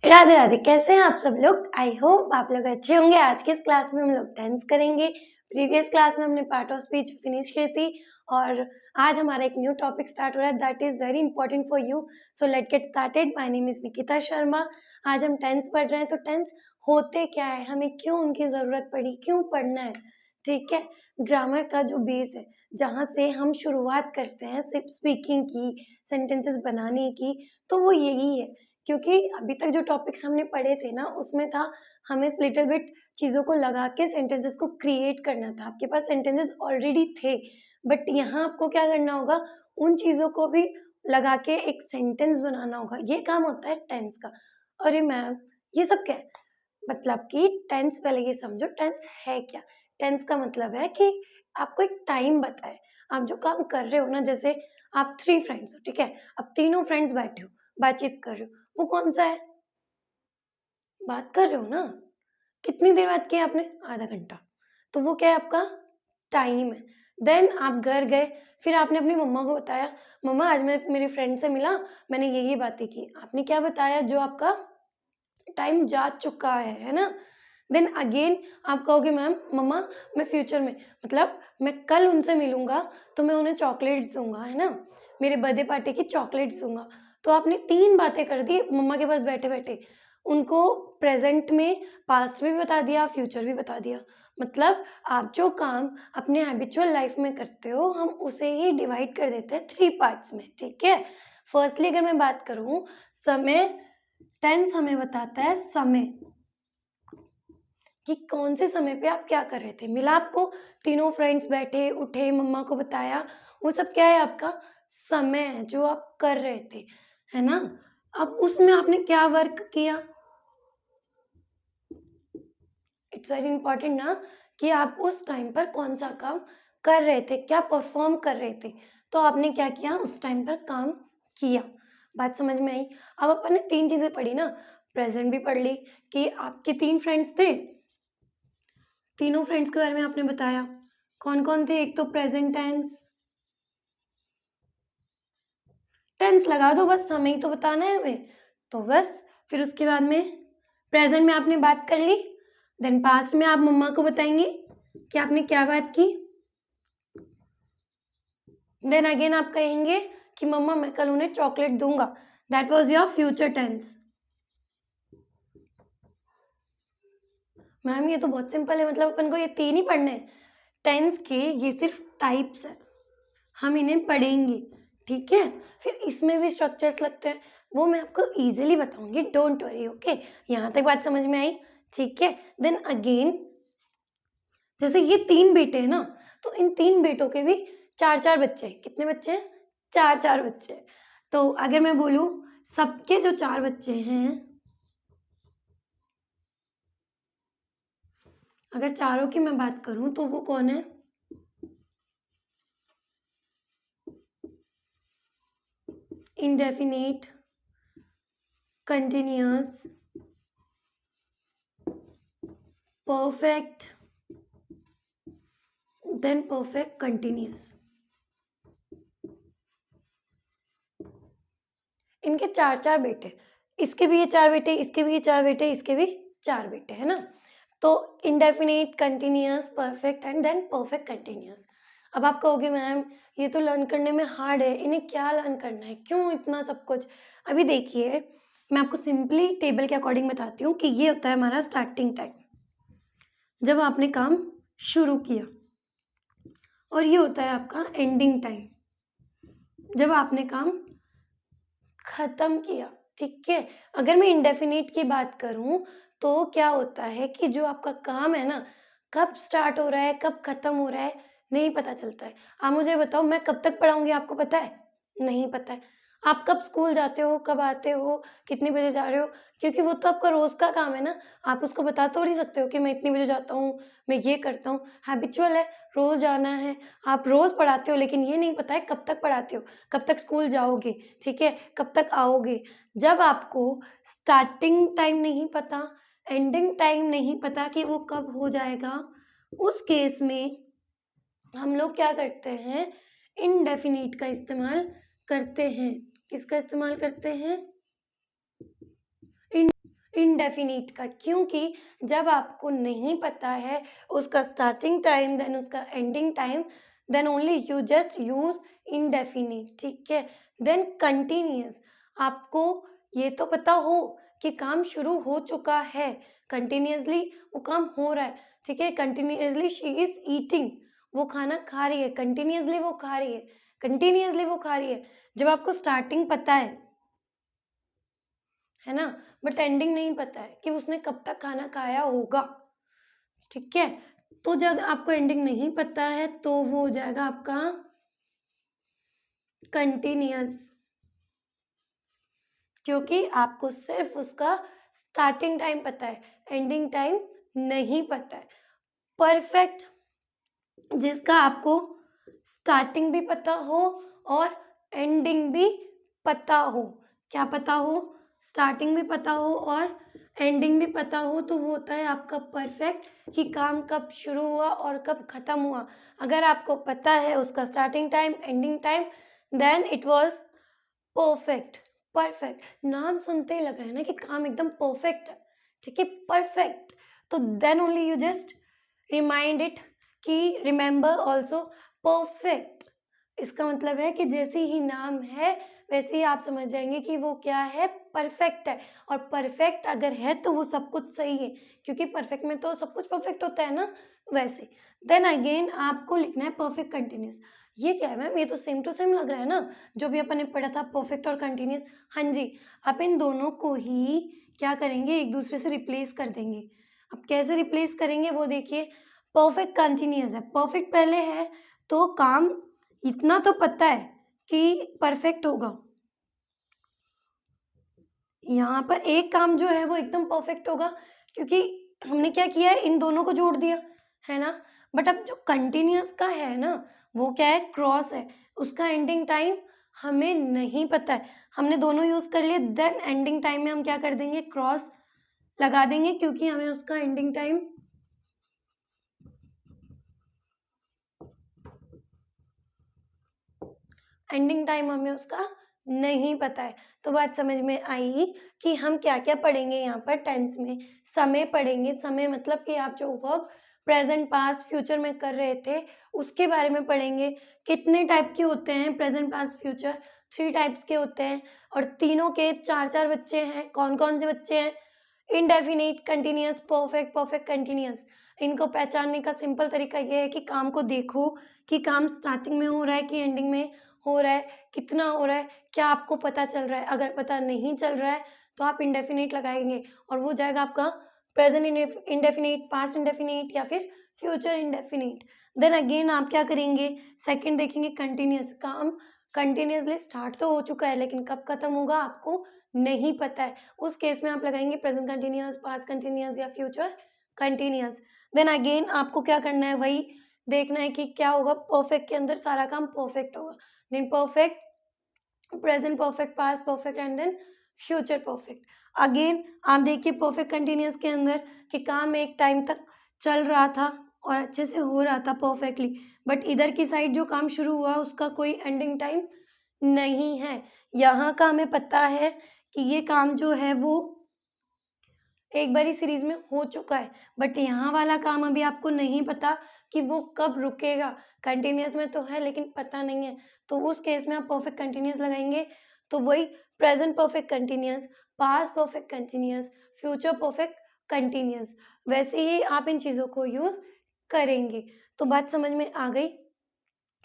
राधे राधे। कैसे हैं आप सब लोग? आई होप आप लोग अच्छे होंगे। आज की इस क्लास में हम लोग टेंस करेंगे। प्रीवियस क्लास में हमने पार्ट ऑफ स्पीच फिनिश की थी और आज हमारा एक न्यू टॉपिक स्टार्ट हो रहा है that is very important for you. So let get started. My name is Nikita Sharma. आज हम टेंस पढ़ रहे हैं। तो टेंस होते क्या है, हमें क्यों उनकी जरूरत पड़ी, क्यों पढ़ना है, ठीक है। ग्रामर का जो बेस है, जहाँ से हम शुरुआत करते हैं सिर्फ स्पीकिंग की, सेंटेंसेस बनाने की, तो वो यही है। क्योंकि अभी तक जो टॉपिक्स हमने पढ़े थे ना, उसमें था हमें लिटिल बिट चीज़ों को लगा के सेंटेंसेस को क्रिएट करना था। आपके पास सेंटेंसेस ऑलरेडी थे, बट यहाँ आपको क्या करना होगा, उन चीज़ों को भी लगा के एक सेंटेंस बनाना होगा। ये काम होता है टेंस का। अरे मैम, ये सब क्या है? मतलब कि टेंस, पहले ये समझो टेंस है क्या। टेंस का मतलब है कि आपको एक टाइम बताए। आप जो काम कर रहे हो ना, जैसे आप 3 फ्रेंड्स हो, ठीक है। अब तीनों फ्रेंड्स बैठे हो, बातचीत कर रहे हो, वो कौन-सा है? बात कर रहे हो ना? कितनी देर बात की आपने? आधा घंटा। तो वो क्या है आपका? टाइम है। देन आप घर गए, फिर आपने अपनी मम्मा को बताया, मम्मा आज मैं मेरी फ्रेंड से मिला, मैंने ये बातें की। आपने क्या बताया? जो आपका टाइम जा चुका है ना? देन अगेन आप कहोगे मैम, मम्मा मैं फ्यूचर में, मतलब मैं कल उनसे मिलूँगा तो मैं उन्हें चॉकलेट्स दूँगा, है ना? मेरे बर्थडे पार्टी की चॉकलेट्स दूँगा। तो आपने 3 बातें कर दी मम्मा के पास बैठे-बैठे। उनको प्रेज़ेंट में पास्ट भी बता दिया, फ्यूचर भी बता दिया। मतलब आप जो काम अपने हैबिचुअल लाइफ़ में करते हो, हम उसे ही डिवाइड कर देते हैं 3 पार्ट्स में, ठीक है? फर्स्टली अगर मैं बात करूँ, समय, टेंस हमें बताता है समय, कि कौन से समय पे आप क्या कर रहे थे। मिला आपको, तीनों फ्रेंड्स बैठे, उठे, मम्मा को बताया, वो सब क्या है आपका? समय है, जो आप कर रहे थे, है ना? अब उसमें आपने क्या वर्क किया? इट्स वेरी इंपॉर्टेंट ना, कि आप उस टाइम पर कौन-सा काम कर रहे थे, क्या परफ़ॉर्म कर रहे थे। तो आपने क्या किया? उस टाइम पर काम किया। बात समझ में आई? अब अपन ने 3 चीज़ें पढ़ी ना, प्रेज़ेंट भी पढ़ ली कि आपके 3 फ्रेंड्स थे, तीनों फ्रेंड्स के बारे में आपने बताया। कौन-कौन थे? एक तो प्रेज़ेंट टेंस, टेंस लगा दो बस, समय ही तो बताना है हमें। तो बस, फिर उसके बाद में प्रेज़ेंट में आपने बात कर ली, देन पास्ट में आप मम्मा को बताएँगे कि आपने क्या बात की। देन अगेन आप कहेंगे कि मम्मा मैं कल उन्हें चॉकलेट दूँगा। That was your future tense. Ma'am ये तो बहुत सिंपल है, मतलब अपन को ये 3 ही पढ़ने हैं। टेंस के ये सिर्फ़ टाइप्स हैं। हम इन्हें पढ़ेंगे, ठीक है? फिर इसमें भी स्ट्रक्चर्स लगते हैं, वो मैं आपको ईज़िली बताऊँगी, डोंट वरी, ओके? यहाँ तक बात समझ में आई? ठीक है? देन अगेन, जैसे ये 3 बेटे हैं ना, तो इन 3 बेटों के भी 4-4 बच्चे हैं। कितने बच्चे हैं? 4-4 बच्चे हैं। तो अगर मैं बोलूँ सबके जो 4 बच्चे हैं, अगर चारों की मैं बात करूँ तो वो कौन है? Indefinite, continuous, perfect, then perfect continuous. इनके 4-4 बेटे, इसके भी ये 4 बेटे, इसके भी ये 4 बेटे, इसके भी 4 बेटे, है ना? तो indefinite, continuous, perfect and then perfect continuous. अब आप कहोगे मैम ये तो लर्न करने में हार्ड है, इन्हें क्या लर्न करना है? क्यों इतना सब कुछ? अभी देखिए, मैं आपको सिंपली टेबल के अकॉर्डिंग बताती हूँ कि ये होता है हमारा स्टार्टिंग टाइम, जब आपने काम शुरू किया, और ये होता है आपका एंडिंग टाइम, जब आपने काम खत्म किया, ठीक है। अगर मैं इंडेफिनिट की बात करूँ, तो क्या होता है कि जो आपका काम है ना, कब स्टार्ट हो रहा है, कब खत्म हो रहा है, नहीं पता चलता है। आप मुझे बताओ मैं कब तक पढ़ाऊँगी, आपको पता है? नहीं पता है। आप कब स्कूल जाते हो, कब आते हो, कितने बजे जा रहे हो? क्योंकि वो तो आपका रोज़ का काम है ना, आप उसको बता तो नहीं सकते हो कि मैं इतनी बजे जाता हूँ, मैं ये करता हूँ। हैबिचुअल है, रोज़ जाना है, आप रोज़ पढ़ाते हो, लेकिन ये नहीं पता है कब तक पढ़ाते हो, कब तक स्कूल जाओगे, ठीक है? कब तक आओगे? जब आपको स्टार्टिंग टाइम नहीं पता, एंडिंग टाइम नहीं पता कि वो कब हो जाएगा, उस केस में हम लोग क्या करते हैं, इंडेफिनिट का इस्तेमाल करते हैं। किसका इस्तेमाल करते हैं? इंडेफिनिट का, क्योंकि जब आपको नहीं पता है उसका स्टार्टिंग टाइम देन उसका ending time, then only you just use indefinite, ठीक है। देन कंटिन्यूअस, आपको ये तो पता हो कि काम शुरू हो चुका है, कंटिन्यूअसली वो काम हो रहा है, ठीक है। कंटिन्यूअसली शी इज ईटिंग, वो खाना खा रही है, कंटिन्यूअसली वो खा रही है, कंटिन्यूअसली वो खा रही है। जब आपको स्टार्टिंग पता है ना, बट एंडिंग नहीं पता है कि उसने कब तक खाना खाया होगा, ठीक है। तो जब आपको एंडिंग नहीं पता है तो वो हो जाएगा आपका कंटिन्यूअस, क्योंकि आपको सिर्फ उसका स्टार्टिंग टाइम पता है, एंडिंग टाइम नहीं पता है। परफेक्ट, जिसका आपको स्टार्टिंग भी पता हो और एंडिंग भी पता हो। क्या पता हो? स्टार्टिंग भी पता हो और एंडिंग भी पता हो, तो वो होता है आपका परफेक्ट, कि काम कब शुरू हुआ और कब खत्म हुआ। अगर आपको पता है उसका starting time, ending time, then it was perfect. Perfect नाम सुनते ही लग रहा है ना कि काम एकदम परफेक्ट है, ठीक है, परफेक्ट। तो then only you just remind it कि रिमेंबर ऑल्सो परफेक्ट। इसका मतलब है कि जैसे ही नाम है वैसे ही आप समझ जाएंगे कि वो क्या है, परफेक्ट है। और परफेक्ट अगर है तो वो सब कुछ सही है, क्योंकि परफेक्ट में तो सब कुछ परफेक्ट होता है ना, वैसे। देन अगेन आपको लिखना है परफेक्ट कंटिन्यूस। ये क्या है मैम, ये तो सेम टू सेम लग रहा है ना, जो भी अपन ने पढ़ा था परफेक्ट और कंटिन्यूस। हाँ जी, आप इन दोनों को ही क्या करेंगे, एक दूसरे से रिप्लेस कर देंगे। अब कैसे रिप्लेस करेंगे वो देखिए। परफेक्ट कंटिन्यूअस है, परफेक्ट पहले है तो काम इतना तो पता है कि परफेक्ट होगा। यहाँ पर एक काम जो है वो एकदम परफेक्ट होगा, क्योंकि हमने क्या किया है, इन दोनों को जोड़ दिया है ना। बट अब जो कंटिन्यूअस का है ना, वो क्या है, क्रॉस है, उसका एंडिंग टाइम हमें नहीं पता है। हमने दोनों यूज कर लिए, देन एंडिंग टाइम में हम क्या कर देंगे, क्रॉस लगा देंगे, क्योंकि हमें उसका एंडिंग टाइम हमें उसका नहीं पता है। तो बात समझ में आई कि हम क्या क्या पढ़ेंगे यहाँ पर टेंस में। समय पढ़ेंगे, समय मतलब कि आप जो वर्क प्रेजेंट पास्ट फ्यूचर में कर रहे थे उसके बारे में पढ़ेंगे। कितने टाइप के होते हैं प्रेजेंट पास्ट फ्यूचर, 3 टाइप्स के होते हैं, और तीनों के 4-4 बच्चे हैं। कौन कौन से बच्चे हैं, indefinite, continuous, perfect, perfect continuous. इनको पहचानने का सिंपल तरीका ये है कि काम को देखो कि काम स्टार्टिंग में हो रहा है कि एंडिंग में हो रहा है, कितना हो रहा है, क्या आपको पता चल रहा है। अगर पता नहीं चल रहा है तो आप इंडेफिनिट लगाएंगे और वो जाएगा आपका प्रेजेंट इंडेफिनिट, पास्ट इंडेफिनिट या फिर फ्यूचर इंडेफिनिट। देन अगेन आप क्या करेंगे, सेकंड देखेंगे कंटिन्यूअस। काम कंटिन्यूअसली स्टार्ट तो हो चुका है लेकिन कब खत्म होगा आपको नहीं पता है। उस केस में आप लगाएंगे प्रेजेंट कंटिन्यूअस, पास्ट कंटिन्यूअस या फ्यूचर कंटिन्यूअस। देन अगेन आपको क्या करना है, वही देखना है कि क्या होगा, परफेक्ट के अंदर सारा काम परफेक्ट होगा। Then perfect, present perfect, past perfect and then future perfect. Again आप देखिए परफेक्ट कंटिन्यूअस के अंदर कि काम एक टाइम तक चल रहा था और अच्छे से हो रहा था परफेक्टली, बट इधर की साइड जो काम शुरू हुआ उसका कोई एंडिंग टाइम नहीं है। यहाँ का हमें पता है कि ये काम जो है वो एक बारी सीरीज में हो चुका है, बट यहाँ वाला काम अभी आपको नहीं पता कि वो कब रुकेगा। कंटिन्यूअस में तो है लेकिन पता नहीं है, तो उस केस में आप परफेक्ट कंटिन्यूअस लगाएंगे। तो वही present perfect continuous, past perfect continuous, future perfect continuous, वैसे ही आप इन चीज़ों को यूज करेंगे। तो बात समझ में आ गई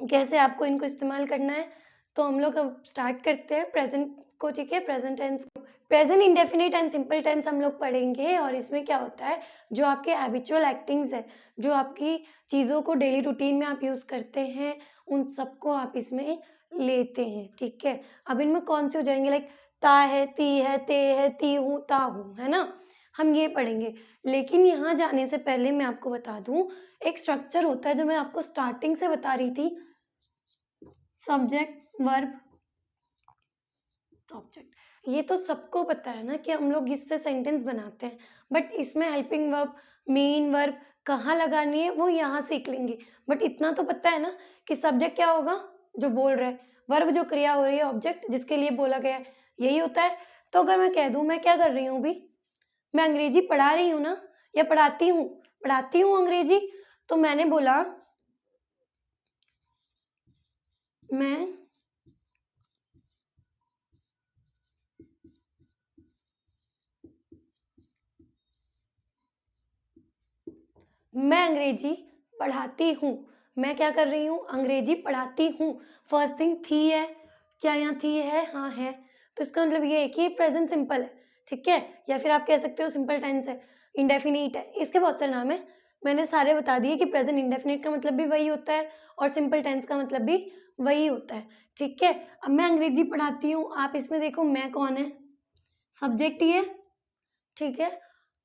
कैसे आपको इनको इस्तेमाल करना है। तो हम लोग अब स्टार्ट करते हैं प्रेजेंट को, ठीक है। Present tense, present indefinite and simple tense हम लोग पढ़ेंगे, और इसमें क्या होता है, जो आपके हैबिचुअल एक्टिंग्स है, जो आपकी चीज़ों को डेली रूटीन में आप यूज़ करते हैं, उन सबको आप इसमें लेते हैं, ठीक है। अब इनमें कौन से हो जाएंगे, लाइक ता है, ती है, ते है, ती हूँ, ता हूँ, है ना, हम ये पढ़ेंगे। लेकिन यहाँ जाने से पहले मैं आपको बता दूं, एक स्ट्रक्चर होता है जो मैं आपको स्टार्टिंग से बता रही थी, सब्जेक्ट, वर्ब, ऑब्जेक्ट। ये तो सबको पता है ना कि हम लोग इससे सेंटेंस बनाते हैं, बट इसमें हेल्पिंग वर्ब, मेन वर्ब कहाँ लगानी है वो यहाँ सीख लेंगे। बट इतना तो पता है ना कि सब्जेक्ट क्या होगा, जो बोल रहा है, वर्ब जो क्रिया हो रही है, ऑब्जेक्ट जिसके लिए बोला गया है, यही होता है। तो अगर मैं कह दूं मैं क्या कर रही हूँ अभी, मैं अंग्रेजी पढ़ा रही हूँ ना, या पढ़ाती हूँ अंग्रेजी। तो मैंने बोला मैं अंग्रेजी पढ़ाती हूँ। मैं क्या कर रही हूँ? अंग्रेजी पढ़ाती हूँ। फर्स्ट थिंग थी है, क्या यहाँ थी है? हाँ है। तो इसका मतलब ये है कि प्रेजेंट सिंपल है, ठीक है, या फिर आप कह सकते हो सिंपल टेंस है, इंडेफिनिट है, इसके बहुत सारे नाम है। मैंने सारे बता दिए कि प्रेजेंट इंडेफिनिट का मतलब भी वही होता है और सिंपल टेंस का मतलब भी वही होता है, ठीक है। अब मैं अंग्रेजी पढ़ाती हूँ, आप इसमें देखो मैं कौन है? सब्जेक्ट ही है, ठीक है।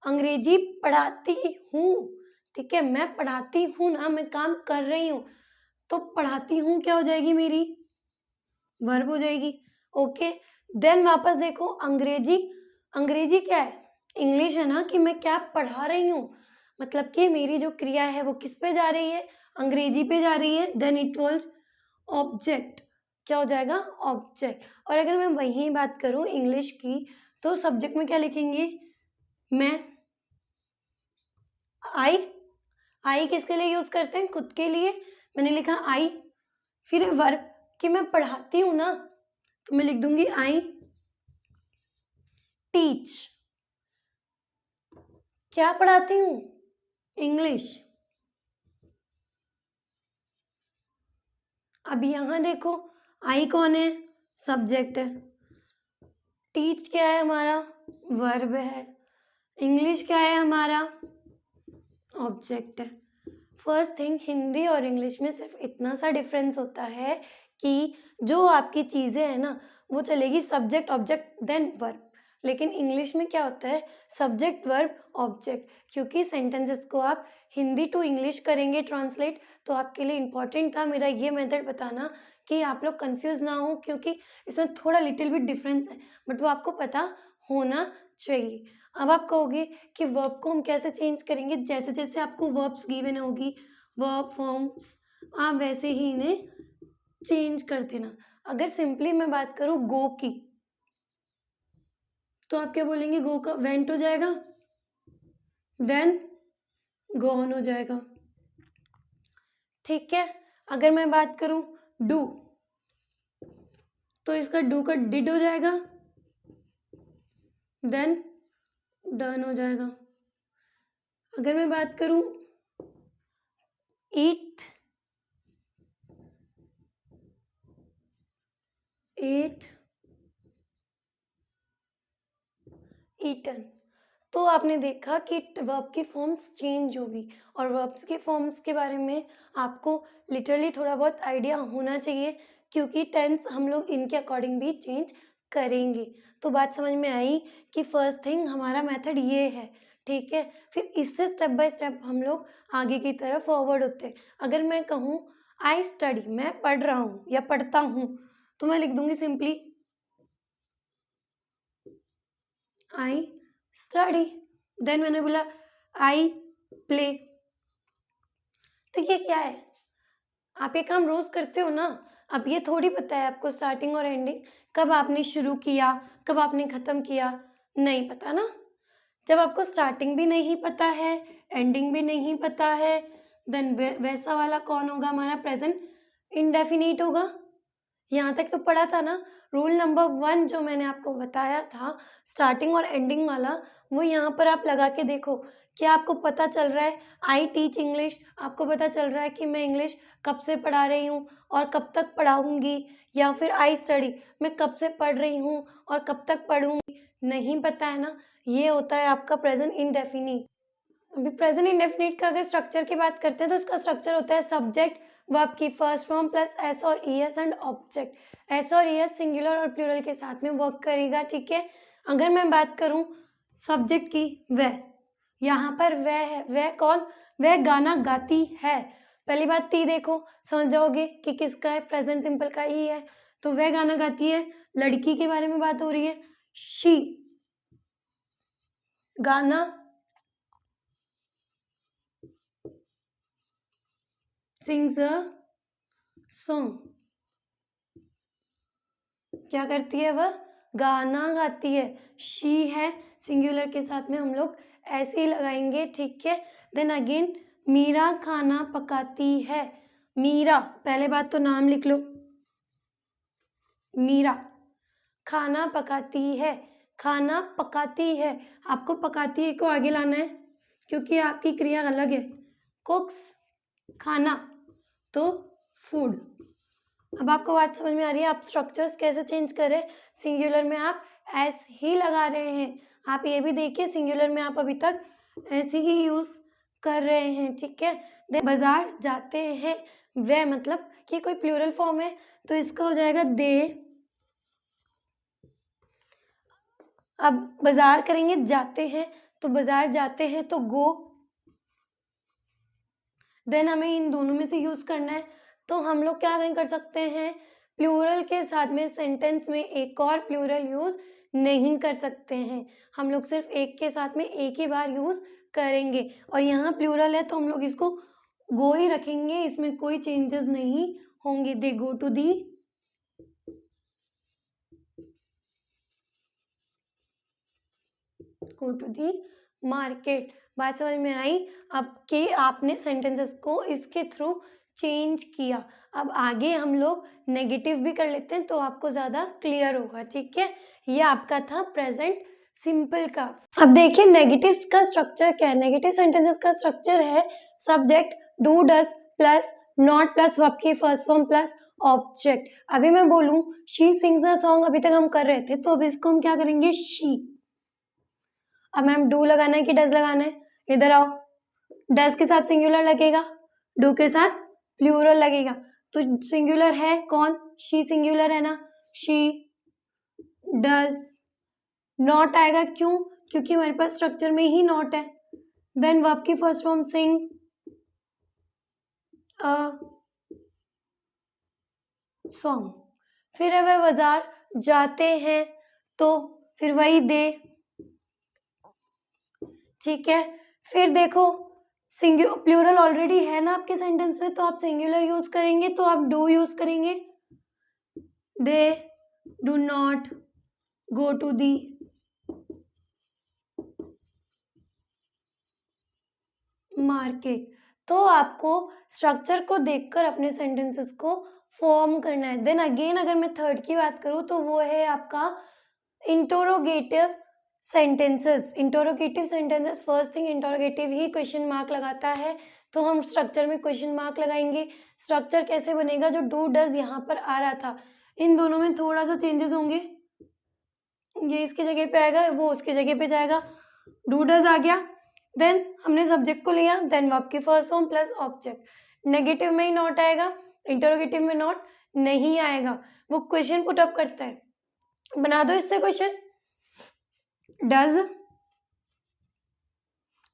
अंग्रेजी पढ़ाती हूँ, ठीक है, मैं पढ़ाती हूँ ना, मैं काम कर रही हूँ। तो पढ़ाती हूँ क्या हो जाएगी मेरी? वर्ब हो जाएगी। ओके, देन वापस देखो अंग्रेजी, अंग्रेजी क्या है? इंग्लिश है ना, कि मैं क्या पढ़ा रही हूँ, मतलब कि मेरी जो क्रिया है वो किस पे जा रही है? अंग्रेजी पे जा रही है। देन इट वाज ऑब्जेक्ट, क्या हो जाएगा? ऑब्जेक्ट। और अगर मैं वही बात करूँ इंग्लिश की, तो सब्जेक्ट में क्या लिखेंगे? मैं। आई, आई किसके लिए यूज करते हैं? खुद के लिए। मैंने लिखा आई। फिर वर्ब कि मैं पढ़ाती हूँ ना, तो मैं लिख दूंगी आई टीच। क्या पढ़ाती हूँ? इंग्लिश। अब यहाँ देखो आई कौन है? सब्जेक्ट है। टीच क्या है हमारा? वर्ब है। इंग्लिश क्या है हमारा? ऑब्जेक्ट है। फर्स्ट थिंग, हिंदी और इंग्लिश में सिर्फ इतना सा डिफरेंस होता है कि जो आपकी चीज़ें हैं ना, वो चलेगी सब्जेक्ट ऑब्जेक्ट देन वर्ब। लेकिन इंग्लिश में क्या होता है? Subject verb object. क्योंकि सेंटेंसेस को आप हिंदी टू इंग्लिश करेंगे ट्रांसलेट, तो आपके लिए इम्पॉर्टेंट था मेरा ये मेथड बताना कि आप लोग कंफ्यूज ना हो, क्योंकि इसमें थोड़ा लिटिल बिट डिफरेंस है, बट वो आपको पता होना चाहिए। अब आप कहोगे कि वर्ब को हम कैसे चेंज करेंगे? जैसे जैसे आपको वर्ब्स गिवन होगी, वर्ब फॉर्म्स, आप वैसे ही इन्हें चेंज कर देना। अगर सिंपली मैं बात करूँ गो की, तो आप क्या बोलेंगे? गो का वेंट हो जाएगा, देन गॉन हो जाएगा, ठीक है। अगर मैं बात करूँ डू, तो इसका डू का डिड हो जाएगा, देन डन हो जाएगा। अगर मैं बात करूँ ईट, एट, ईटन, तो आपने देखा कि वर्ब की फॉर्म्स चेंज होगी। और वर्ब्स की फॉर्म्स के बारे में आपको लिटरली थोड़ा बहुत आइडिया होना चाहिए, क्योंकि टेंस हम लोग इनके अकॉर्डिंग भी चेंज करेंगे। तो बात समझ में आई कि फर्स्ट थिंग हमारा मेथड ये है, ठीक है। फिर इससे स्टेप बाय स्टेप हम लोग आगे की तरफ फॉरवर्ड होते हैं। अगर मैं कहूँ आई स्टडी, मैं पढ़ रहा हूँ या पढ़ता हूँ, तो मैं लिख दूंगी सिंपली आई स्टडी। देन मैंने बोला आई प्ले। तो ये क्या है? आप ये काम रोज करते हो ना। अब ये थोड़ी पता है आपको स्टार्टिंग और एंडिंग, कब आपने शुरू किया, कब आपने खत्म किया, नहीं पता ना। जब आपको स्टार्टिंग भी नहीं पता है, एंडिंग भी नहीं पता है, देन वैसा वाला कौन होगा? हमारा प्रेजेंट इंडेफिनिट होगा। यहाँ तक तो पढ़ा था ना। रूल नंबर 1 जो मैंने आपको बताया था, स्टार्टिंग और एंडिंग वाला, वो यहाँ पर आप लगा के देखो। क्या आपको पता चल रहा है? आई टीच इंग्लिश, आपको पता चल रहा है कि मैं इंग्लिश कब से पढ़ा रही हूँ और कब तक पढ़ाऊंगी? या फिर आई स्टडी, मैं कब से पढ़ रही हूँ और कब तक पढ़ूंगी? नहीं पता है ना। ये होता है आपका प्रेजेंट इंडेफिनिट। अभी प्रेजेंट इंडेफिनिट का अगर स्ट्रक्चर की बात करते हैं, तो इसका स्ट्रक्चर होता है सब्जेक्ट वर्ब की फर्स्ट फॉर्म प्लस एस और ईएस एंड ऑब्जेक्ट। एस और ईएस सिंगुलर और प्लूरल के साथ में वर्क करेगा, ठीक है। अगर मैं बात करूं सब्जेक्ट की, वह, यहाँ पर वह है, वह कौन? वह गाना गाती है। पहली बात ती देखो, समझ जाओगे कि किसका है? प्रेजेंट सिंपल का ही है। तो वह गाना गाती है, लड़की के बारे में बात हो रही है। शी गाना सिंग्स अ सॉन्ग, क्या करती है वह? गाना गाती है, शी है, सिंगुलर के साथ में हम लोग ऐसे ही लगाएंगे, ठीक है। देन अगेन मीरा खाना पकाती है, मीरा, पहले बात तो नाम लिख लो, मीरा खाना पकाती है, खाना पकाती है, आपको पकाती है को आगे लाना है क्योंकि आपकी क्रिया अलग है, कुक्स खाना तो फूड। अब आपको बात समझ में आ रही है, आप स्ट्रक्चर्स कैसे चेंज कर रहे हैं, सिंगुलर में आप एस ही लगा रहे हैं, आप ये भी देखिए सिंगुलर में आप अभी तक ऐसे ही यूज कर रहे हैं, ठीक है। बाजार जाते हैं, वे मतलब कि कोई प्लूरल फॉर्म है तो इसका हो जाएगा दे। अब बाजार करेंगे जाते हैं, तो बाजार जाते हैं तो गो, देन हमें इन दोनों में से यूज करना है। तो हम लोग क्या कहीं कर सकते हैं, प्लूरल के साथ में सेंटेंस में एक और प्लूरल यूज नहीं कर सकते हैं, हम लोग सिर्फ एक के साथ में एक ही बार यूज करेंगे, और यहाँ प्लूरल है तो हम लोग इसको गो ही रखेंगे, इसमें कोई चेंजेस नहीं होंगे। दे गो टू दी मार्केट। बात समझ में आई? अब के आपने सेंटेंसेस को इसके थ्रू चेंज किया। अब आगे हम लोग नेगेटिव भी कर लेते हैं तो आपको ज़्यादा क्लियर होगा, ठीक है। ये आपका था प्रेजेंट सिंपल का। अब देखिए नेगेटिव का स्ट्रक्चर क्या है। नेगेटिव सेंटेंसेस का स्ट्रक्चर है subject do does plus not plus verb की फर्स्ट फॉर्म प्लस ऑब्जेक्ट। अभी मैं बोलूं शी सिंग्स अ सॉन्ग, अभी तक हम कर रहे थे, तो अब इसको हम क्या करेंगे, शी। अब मैम डू लगाना है कि डज लगाना है, इधर आओ, डज के साथ सिंगुलर लगेगा, डू के साथ प्लूरल लगेगा, तो सिंगुलर है कौन, शी सिंगुलर है ना, शी डज। नॉट आएगा क्यों, क्योंकि हमारे पास स्ट्रक्चर में ही नॉट है। देन वर्ब की first form sing a song, फिर है वह बाजार जाते हैं तो फिर वही दे, ठीक है। फिर देखो प्लूरल ऑलरेडी है ना आपके सेंटेंस में, तो आप सिंगुलर यूज करेंगे तो आप डू यूज करेंगे, they do not go to the market. तो आपको स्ट्रक्चर को देखकर अपने सेंटेंसेस को फॉर्म करना है। देन अगेन अगर मैं थर्ड की बात करूँ तो वो है आपका interrogative sentences. Interrogative sentences first thing interrogative ही क्वेश्चन मार्क लगाता है, तो हम स्ट्रक्चर में क्वेश्चन मार्क लगाएंगे। स्ट्रक्चर कैसे बनेगा, जो डू डज यहाँ पर आ रहा था, इन दोनों में थोड़ा सा चेंजेस होंगे, ये इसकी जगह पे आएगा, वो उसकी जगह पे जाएगा, डू डज आ गया। देन हमने सब्जेक्ट को लिया, देन वर्ब की first form plus object. Negative में ही नॉट आएगा, इंटरोगेटिव में नॉट नहीं आएगा, वो क्वेश्चन पुट अप करता है। बना दो इससे question, does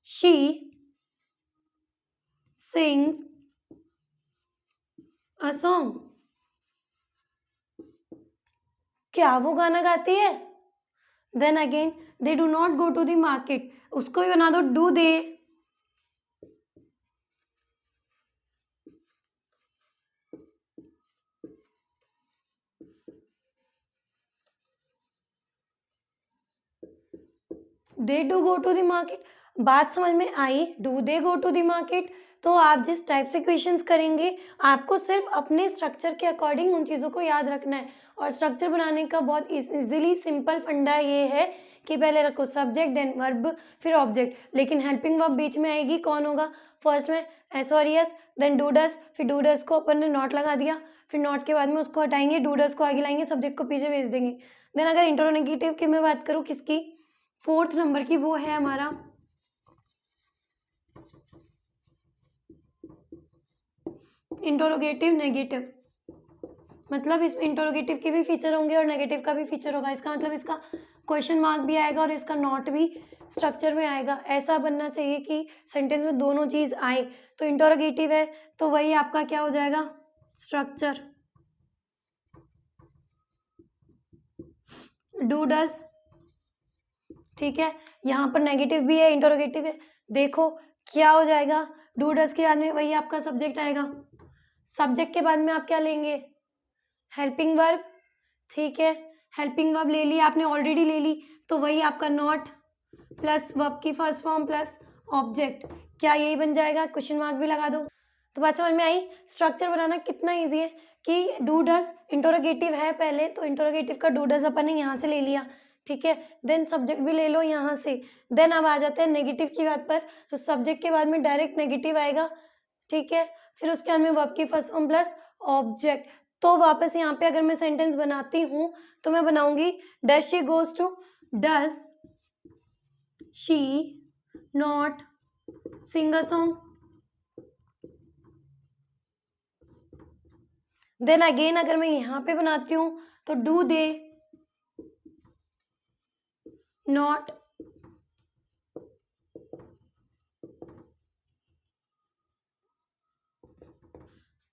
she sings a song, क्या वो गाना गाती है। Then again they do not go to the market, उसको भी बना दो, do they they do go to the market. बात समझ में आई, do they go to the market. तो आप जिस टाइप से क्वेश्चंस करेंगे आपको सिर्फ अपने स्ट्रक्चर के अकॉर्डिंग उन चीज़ों को याद रखना है। और स्ट्रक्चर बनाने का बहुत इजीली सिंपल फंडा ये है कि पहले रखो सब्जेक्ट देन वर्ब फिर ऑब्जेक्ट, लेकिन हेल्पिंग वर्ब बीच में आएगी, कौन होगा, फर्स्ट में एस और यस, देन डू डस, फिर डू डस को अपन ने नॉट लगा दिया, फिर नॉट के बाद में उसको हटाएंगे, डू डस को आगे लाएंगे, सब्जेक्ट को पीछे भेज देंगे। देन अगर इंट्रोनेगेटिव की मैं बात करूँ किसकी, फोर्थ नंबर की, वो है हमारा इंटरोगेटिव नेगेटिव। मतलब इसमें इंटरोगेटिव के भी फीचर होंगे और नेगेटिव का भी फीचर होगा, इसका मतलब इसका क्वेश्चन मार्क भी आएगा और इसका नॉट भी स्ट्रक्चर में आएगा। ऐसा बनना चाहिए कि सेंटेंस में दोनों चीज आए। तो इंटरोगेटिव है तो वही आपका क्या हो जाएगा, स्ट्रक्चर। डू डज, ठीक है, यहाँ पर नेगेटिव भी है इंटरोगेटिव है, देखो क्या हो जाएगा, डू डज के बाद में वही आपका सब्जेक्ट आएगा, सब्जेक्ट के बाद में आप क्या लेंगे, हेल्पिंग वर्ब, ठीक है। हेल्पिंग वर्ब ले ली आपने, ऑलरेडी ले ली, तो वही आपका नॉट प्लस वर्ब की फर्स्ट फॉर्म प्लस ऑब्जेक्ट, क्या यही बन जाएगा? क्वेश्चन मार्क भी लगा दो। तो बात समझ में आई? स्ट्रक्चर बनाना कितना ईजी है कि डू डज इंटरोगेटिव है पहले, तो इंटरोगेटिव का डू डज अपन ने यहाँ से ले लिया, ठीक है। देन सब्जेक्ट भी ले लो यहाँ से। देन अब आ जाते हैं नेगेटिव की बात पर, तो सब्जेक्ट के बाद में डायरेक्ट नेगेटिव आएगा, ठीक है। फिर उसके बाद में वर्ब की फर्स्ट फॉर्म प्लस ऑब्जेक्ट। तो वापस यहाँ पे अगर मैं सेंटेंस बनाती हूँ तो मैं बनाऊंगी does she goes to, does she not sing a song. Then again अगर मैं यहाँ पे बनाती हूँ तो do they not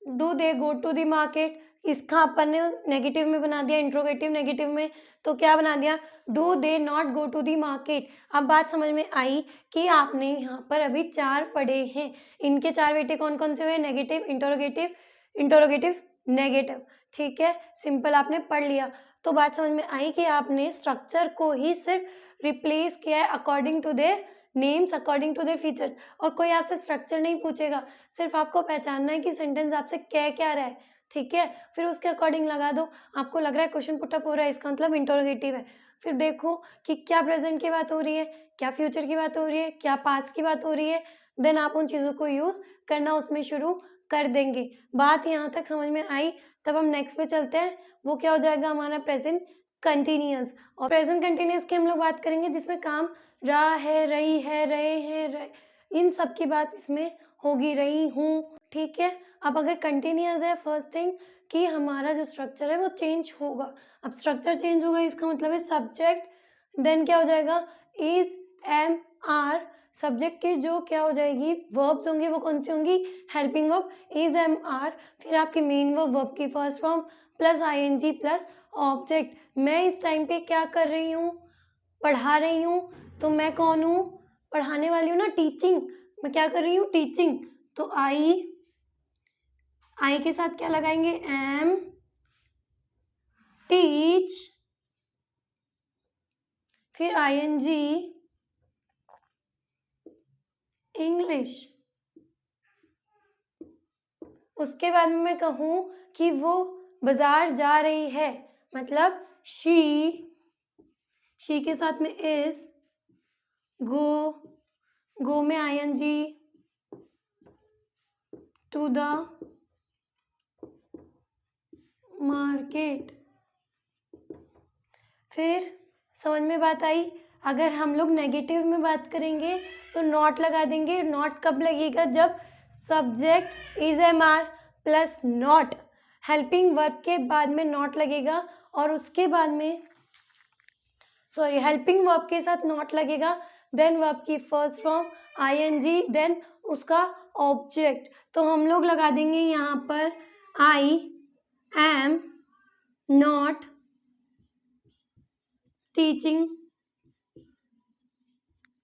do they go to the market. इसका अपन ने नेगेटिव में बना दिया, इंट्रोगेटिव नेगेटिव में, तो क्या बना दिया? Do they not go to the market. अब बात समझ में आई कि आपने यहाँ पर अभी 4 पढ़े हैं, इनके 4 बेटे कौन कौन से हुए? नेगेटिव, इंटरोगेटिव, इंटरोगेटिव, नेगेटिव, ठीक है। सिंपल आपने पढ़ लिया। तो बात समझ में आई कि आपने स्ट्रक्चर को ही सिर्फ रिप्लेस किया है according to their names, according to their features, और कोई आपसे स्ट्रक्चर नहीं पूछेगा, सिर्फ आपको पहचानना है कि सेंटेंस आपसे कह क्या रहा है, ठीक है। फिर उसके अकॉर्डिंग लगा दो। आपको लग रहा है क्वेश्चन पुटअप हो रहा है, इसका मतलब इंटरोगेटिव है। फिर देखो कि क्या प्रेजेंट की बात हो रही है, क्या फ्यूचर की बात हो रही है, क्या पास्ट की बात हो रही है, देन आप उन चीज़ों को यूज़ करना उसमें शुरू कर देंगे। बात यहाँ तक समझ में आई? तब हम नेक्स्ट पे चलते हैं, वो क्या हो जाएगा हमारा? Present continuous. और प्रेजेंट कंटिन्यूअस की हम लोग बात करेंगे जिसमें काम रहा है, रही है, रहे हैं, इन सब की बात इसमें होगी, रही हूँ, ठीक है। अब अगर कंटिन्यूअस है, फर्स्ट थिंग कि हमारा जो स्ट्रक्चर है वो चेंज होगा। अब स्ट्रक्चर चेंज होगा, इसका मतलब है सब्जेक्ट, देन क्या हो जाएगा? Is, am, are. सब्जेक्ट की जो क्या हो जाएगी वर्ब्स होंगी वो कौन सी होंगी? Helping verb, is, am, are. फिर आपकी मेन वर्ब की first form plus ING plus object. मैं इस टाइम पे क्या कर रही हूँ? पढ़ा रही हूँ। तो मैं कौन हूँ? पढ़ाने वाली हूँ ना, टीचिंग। मैं क्या कर रही हूँ? टीचिंग। तो आई के साथ क्या लगाएंगे? एम, टीच, फिर आईएनजी, इंग्लिश। उसके बाद में मैं कहूँ कि वो बाजार जा रही है, मतलब शी के साथ में इज, गो में आईएनजी, टू द मार्केट। फिर समझ में बात आई? अगर हम लोग नेगेटिव में बात करेंगे तो नॉट लगा देंगे। नॉट कब लगेगा? जब subject is, am, are plus not, helping verb के बाद में नॉट लगेगा, और उसके बाद में हेल्पिंग वर्ब के साथ नॉट लगेगा, देन वर्ब की फर्स्ट फॉर्म आईएनजी, देन उसका ऑब्जेक्ट। तो हम लोग लगा देंगे यहाँ पर I am not teaching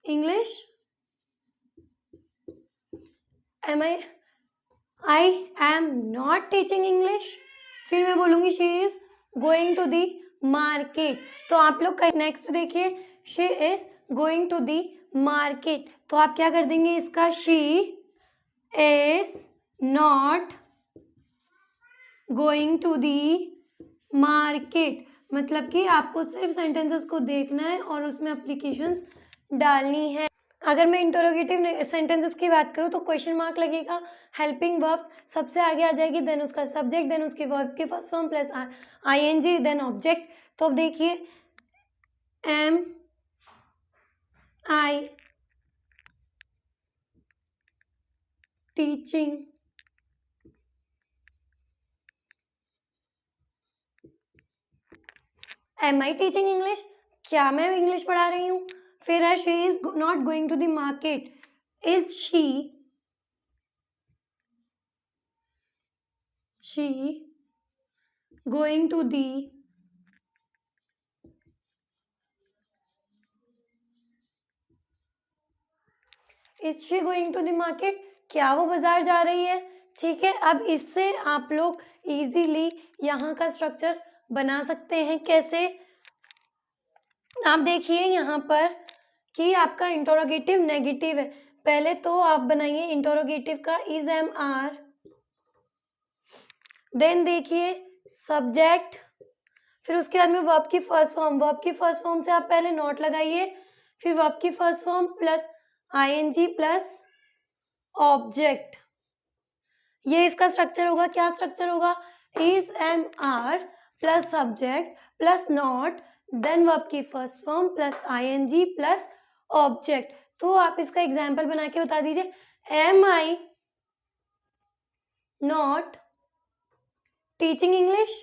English. I am not teaching English. फिर मैं बोलूंगी she is going to the market. तो आप लोग नेक्स्ट देखिए, she is going to the market. तो आप क्या कर देंगे इसका? She is not going to the market. मतलब कि आपको सिर्फ सेंटेंसेस को देखना है और उसमें एप्लीकेशंस डालनी है। अगर मैं इंटरोगेटिव सेंटेंसेस की बात करूँ तो क्वेश्चन मार्क लगेगा, हेल्पिंग वर्ब्स सबसे आगे आ जाएगी, देन उसका सब्जेक्ट, देन उसकी वर्ब की first form plus ING, then object. तो अब देखिए, am I teaching am I teaching English, क्या मैं इंग्लिश पढ़ा रही हूँ? फिर है she is not going to the market, is she going to the is she going to the market, क्या वो बाजार जा रही है? ठीक है, अब इससे आप लोग इजीली यहाँ का स्ट्रक्चर बना सकते हैं। कैसे? आप देखिए यहाँ पर कि आपका इंटरोगेटिव नेगेटिव है। पहले तो आप बनाइए इंटरोगेटिव का इज एम आर, देन देखिए सब्जेक्ट, फिर उसके बाद में वर्ब की फर्स्ट फॉर्म। वर्ब की फर्स्ट फॉर्म से आप पहले नॉट लगाइए, फिर वर्ब की first form plus ING plus object. ये इसका स्ट्रक्चर होगा। क्या स्ट्रक्चर होगा? Is am are plus subject plus not, then verb की first form plus ING plus object. तो आप इसका एग्जाम्पल बना के बता दीजिए। Am I not teaching English?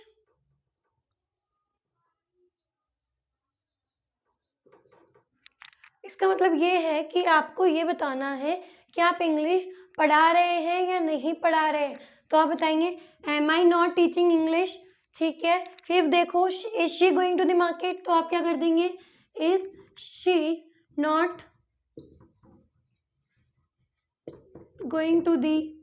इसका मतलब ये है कि आपको ये बताना है कि आप इंग्लिश पढ़ा रहे हैं या नहीं पढ़ा रहे हैं। तो आप बताएंगे am I not teaching English, ठीक है। फिर देखो is she going to the market, तो आप क्या कर देंगे? Is she not going to the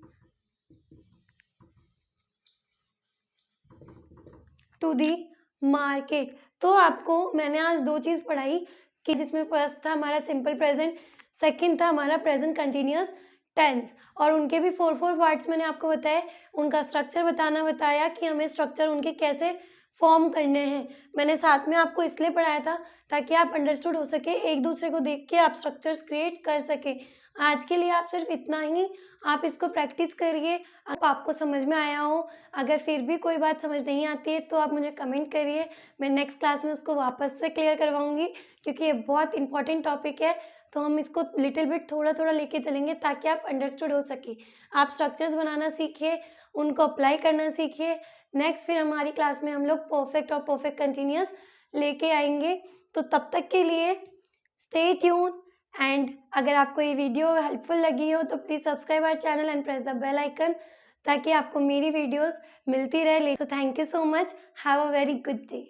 market. तो आपको मैंने आज दो चीज़ पढ़ाई कि जिसमें फर्स्ट था हमारा सिंपल प्रेजेंट, सेकंड था हमारा प्रेजेंट कंटिन्यूअस टेंस, और उनके भी 4 पार्ट्स मैंने आपको बताए। उनका स्ट्रक्चर बताया कि हमें स्ट्रक्चर उनके कैसे फॉर्म करने हैं। मैंने साथ में आपको इसलिए पढ़ाया था ताकि आप अंडरस्टूड हो सके, एक दूसरे को देख के आप स्ट्रक्चर्स क्रिएट कर सके। आज के लिए आप सिर्फ इतना ही, आप इसको प्रैक्टिस करिए। आपको समझ में आया हो, अगर फिर भी कोई बात समझ नहीं आती है तो आप मुझे कमेंट करिए, मैं नेक्स्ट क्लास में उसको वापस से क्लियर करवाऊंगी, क्योंकि ये बहुत इंपॉर्टेंट टॉपिक है। तो हम इसको लिटिल बिट थोड़ा थोड़ा लेके चलेंगे ताकि आप अंडरस्टूड हो सके, आप स्ट्रक्चर्स बनाना सीखिए, उनको अप्लाई करना सीखिए। नेक्स्ट फिर हमारी क्लास में हम लोग परफेक्ट और परफेक्ट कंटिन्यूअस लेके आएंगे। तो तब तक के लिए स्टे ट्यून, एंड अगर आपको ये वीडियो हेल्पफुल लगी हो तो please subscribe our channel and press the bell icon, ताकि आपको मेरी वीडियोस मिलती रहे। So thank you so much, have a very good day.